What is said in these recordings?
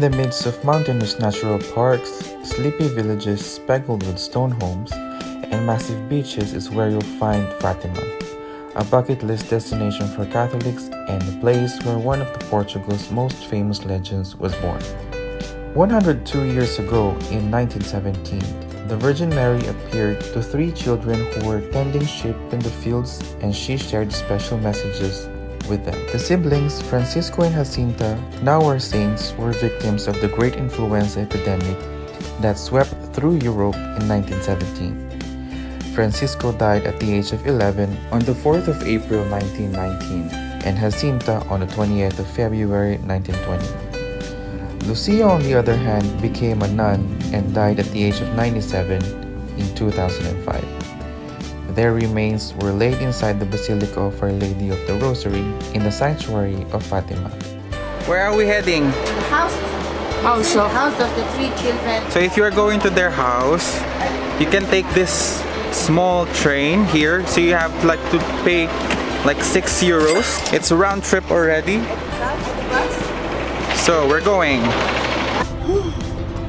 the midst of mountainous natural parks, sleepy villages speckled with stone homes, and massive beaches is where you'll find Fatima, a bucket list destination for Catholics and the place where one of Portugal's most famous legends was born. 102 years ago, in 1917, the Virgin Mary appeared to three children who were tending sheep in the fields, and she shared special messages with them. The siblings, Francisco and Jacinta, now are saints, were victims of the great influenza epidemic that swept through Europe in 1917. Francisco died at the age of 11 on the 4th of April 1919, and Jacinta on the 20th of February 1920. Lucia, on the other hand, became a nun and died at the age of 97 in 2005. Their remains were laid inside the Basilica of Our Lady of the Rosary in the sanctuary of Fatima. Where are we heading? The house of the three children. So if you are going to their house, you can take this small train here. So you have to pay like 6 euros. It's a round trip already. So we're going.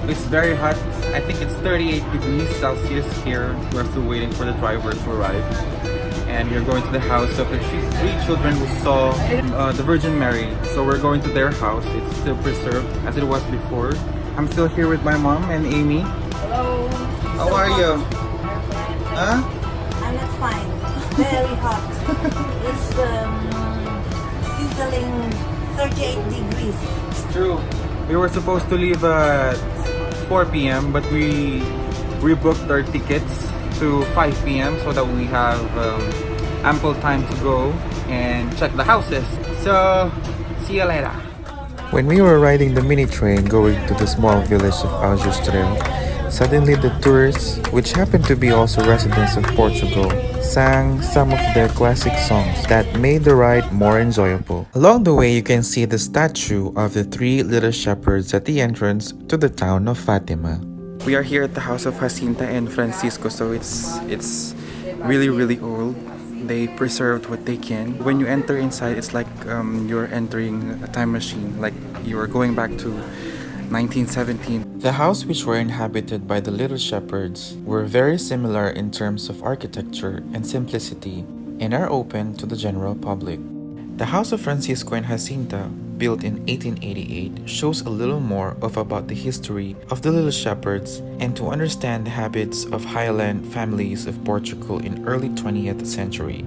It's very hot. I think it's 38 degrees Celsius here. We're still waiting for the driver to arrive. And we're going to the house of the three children who saw the Virgin Mary. So we're going to their house. It's still preserved as it was before. I'm still here with my mom and Amy. Hello. How are you? Huh? I'm not fine. It's very hot. It's sizzling 38 degrees. It's true. We were supposed to leave at 4 p.m. but we rebooked our tickets to 5 p.m. so that we have ample time to go and check the houses. So, see you later. When we were riding the mini train going to the small village of Aljustrel, suddenly the tourists, which happened to be also residents of Portugal, sang some of their classic songs that made the ride more enjoyable. Along the way, you can see the statue of the three little shepherds at the entrance to the town of Fatima. We are here at the house of Jacinta and Francisco, so it's really old. They preserved what they can. When you enter inside, it's like you're entering a time machine, like you are going back to 1917. The house which were inhabited by the little shepherds were very similar in terms of architecture and simplicity and are open to the general public. The house of Francisco and Jacinta, built in 1888, shows a little more about the history of the little shepherds and to understand the habits of highland families of Portugal in early 20th century.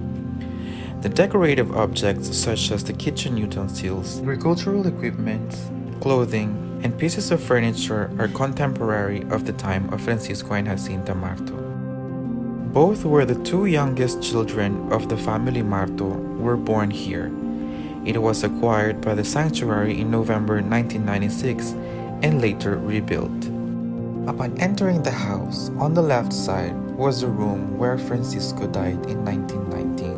The decorative objects such as the kitchen utensils, agricultural equipment, clothing, and pieces of furniture are contemporary of the time of Francisco and Jacinta Marto. Both were the two youngest children of the family Marto were born here. It was acquired by the sanctuary in November 1996 and later rebuilt. Upon entering the house, on the left side was the room where Francisco died in 1919.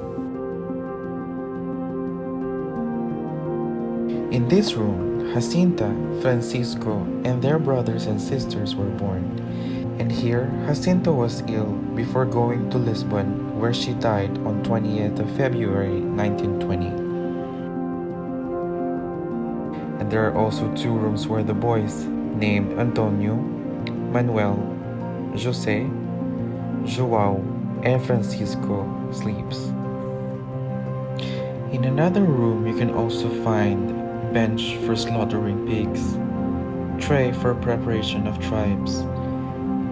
In this room, Jacinta, Francisco, and their brothers and sisters were born, and here Jacinta was ill before going to Lisbon, where she died on 20th of February 1920. And there are also two rooms where the boys, named Antonio, Manuel, Jose, Joao, and Francisco, sleeps. In another room, you can also find bench for slaughtering pigs, tray for preparation of tribes,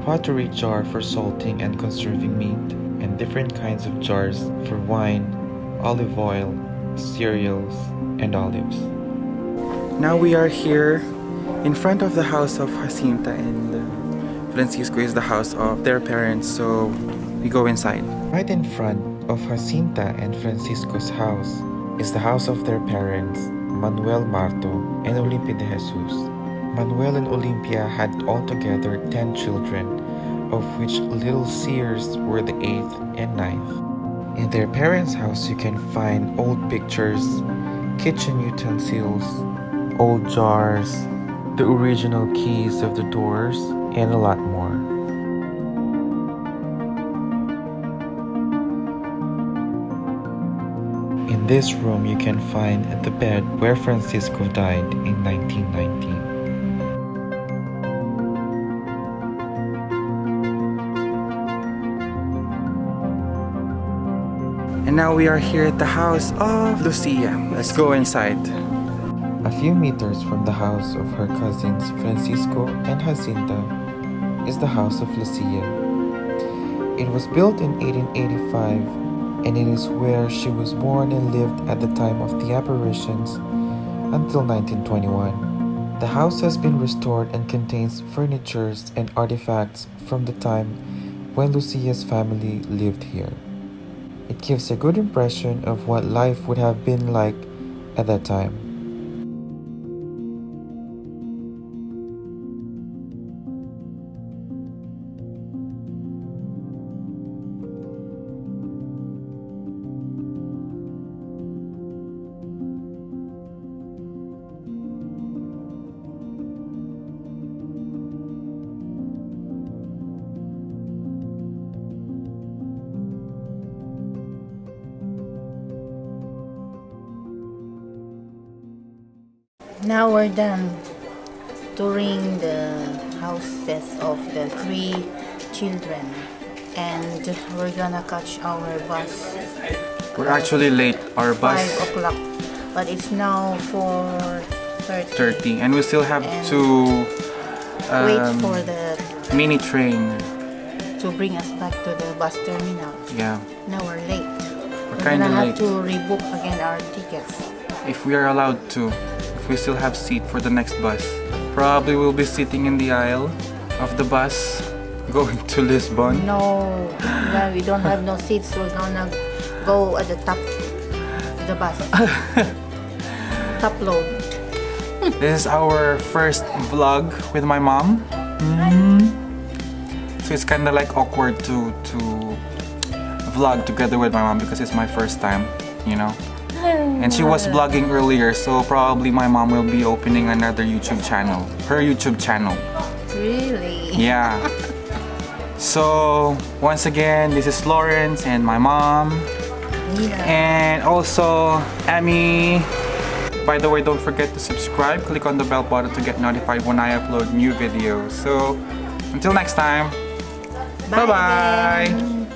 pottery jar for salting and conserving meat, and different kinds of jars for wine, olive oil, cereals, and olives. Now we are here in front of the house of Jacinta, and Francisco is the house of their parents, so we go inside. Right in front of Jacinta and Francisco's house is the house of their parents, Manuel Marto and Olimpia de Jesus. Manuel and Olimpia had altogether 10 children, of which little Sears were the 8th and 9th. In their parents' house, you can find old pictures, kitchen utensils, old jars, the original keys of the doors, and a lot more. In this room, you can find the bed where Francisco died in 1919. And now we are here at the house of Lucia. Let's go inside. A few meters from the house of her cousins Francisco and Jacinta is the house of Lucia. It was built in 1885 and it is where she was born and lived at the time of the apparitions until 1921. The house has been restored and contains furniture and artifacts from the time when Lucia's family lived here. It gives a good impression of what life would have been like at that time. Now we're done touring the houses of the 3 children, and we're gonna catch our bus. We're actually late. Our bus 5 o'clock, but it's now 4:30. 30, and we still have to Wait for the mini train. to bring us back to the bus terminal. Yeah, Now we're late. we're We're kind of gonna have late. to rebook again our tickets. If we are allowed to, if we still have seat for the next bus. Probably we'll be sitting in the aisle of the bus going to Lisbon. No, we don't have no seats. We're gonna go at the top of the bus. Top load. This is our first vlog with my mom. So it's kind of like awkward to vlog together with my mom because it's my first time, you know. And she was vlogging earlier, so probably my mom will be opening another YouTube channel. Her YouTube channel. Really? Yeah. So once again, this is Lawrence and my mom. Yeah. And also Emmy. By the way, don't forget to subscribe. Click on the bell button to get notified when I upload new videos. So until next time. Bye Bye-bye. then.